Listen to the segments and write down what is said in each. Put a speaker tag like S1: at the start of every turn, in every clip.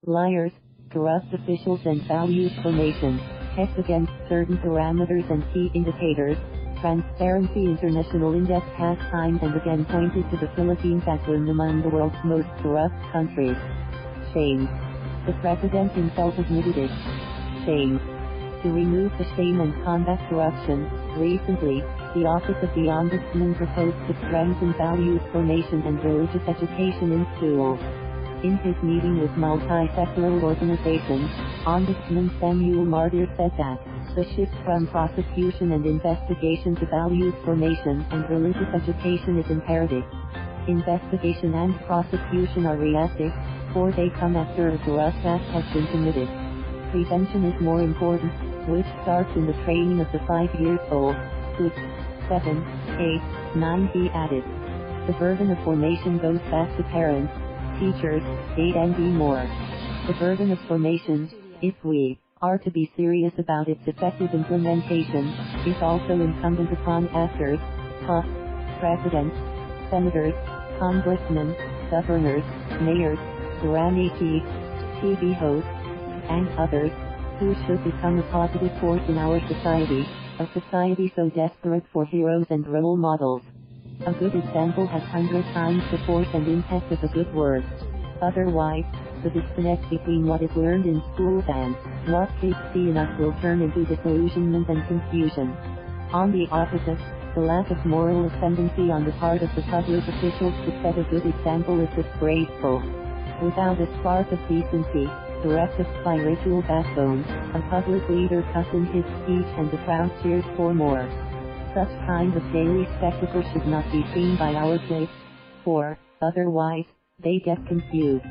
S1: liars, corrupt officials and values formation, checked against certain parameters and key indicators. Transparency International Index has time and again pointed to the Philippines as one among the world's most corrupt countries. Shame. The president himself admitted it. Shame. To remove the shame and combat corruption, recently, the Office of the Ombudsman proposed to strengthen values formation and religious education in schools. In his meeting with multi-sectoral organizations, Ombudsman Samuel Martyr said that the shift from prosecution and investigation to values formation and religious education is imperative. Investigation and prosecution are reactive, for they come after a corrupt act has been committed. Prevention is more important, which starts in the training of the 5 years old, 6, 7, 8, 9 he added. The burden of formation goes back to parents, teachers, aid and more. The burden of formation, if we are to be serious about its effective implementation, is also incumbent upon actors, top presidents, senators, congressmen, governors, mayors, Quranic chiefs, TV hosts, and others, who should become a positive force in our society, a society so desperate for heroes and role models. A good example has 100 times the force and impact of a good word. Otherwise, the disconnect between what is learned in schools and what kids see in us will turn into disillusionment and confusion. On the opposite, the lack of moral ascendancy on the part of the public officials to set a good example is disgraceful. Without a spark of decency, directed by ritual backbone, a public leader cuts in his speech and the crowd cheers for more. Such kind of daily spectacle should not be seen by our kids, for, otherwise, they get confused.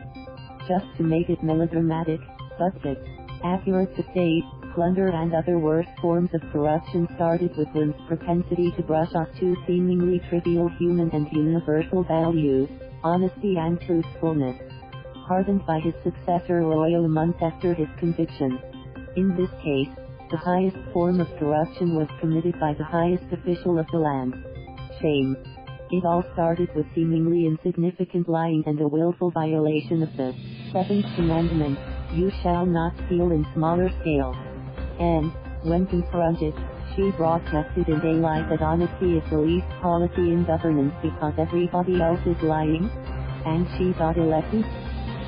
S1: Just to make it melodramatic, but it's accurate to state, plunder and other worse forms of corruption started with one's propensity to brush off two seemingly trivial human and universal values, honesty and truthfulness. Hardened by his successor Royo a month after his conviction. In this case, the highest form of corruption was committed by the highest official of the land. Shame. It all started with seemingly insignificant lying and a willful violation of the 7th commandment, you shall not steal in smaller scale. And, when confronted, she broadcasted in daylight that honesty is the least policy in governance because everybody else is lying, and she got elected.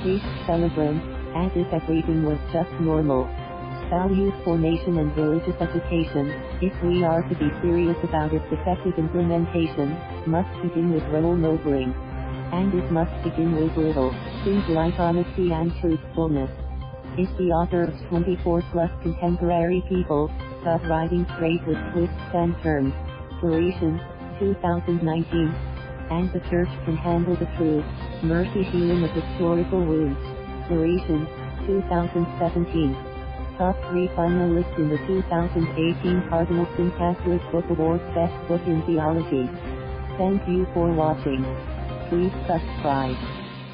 S1: Priests celebrate, as if everything was just normal. Values formation and religious education, if we are to be serious about its effective implementation, must begin with role modeling. And it must begin with little things like honesty and truthfulness. Is the author of 24 plus contemporary people, stop writing straight with twists and turns. Galatians, 2019. And the church can handle the truth, mercy healing of historical wounds. Galatians, 2017. Top 3 finalists in the 2018 Cardinal Sin Catholic Book Awards Best Book in Theology. Thank you for watching. Please subscribe.